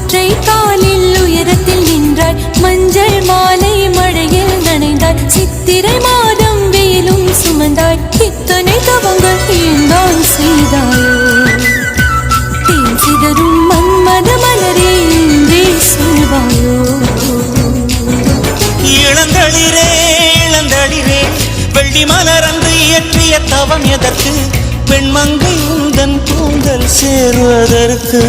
ஒற்றை காலில் உயரத்தில் நின்றாய் மஞ்சள் மாலை மழையில் நனைந்தாய் சித்திரை மாதம் வெயிலும் சுமந்தாய் இத்தனை தவங்கள் ஏந்தான் செய்தாயோ தேன் சிதறும் மன்மத மலரே இன்றே சொல்வாயோ இளந்தளிரே இளந்தளிரே வெள்ளி மலரன்று இயற்றிய தவம் எதற்கு பெண்மங்கை உந்தன் கூந்தல் சேருவதற்கு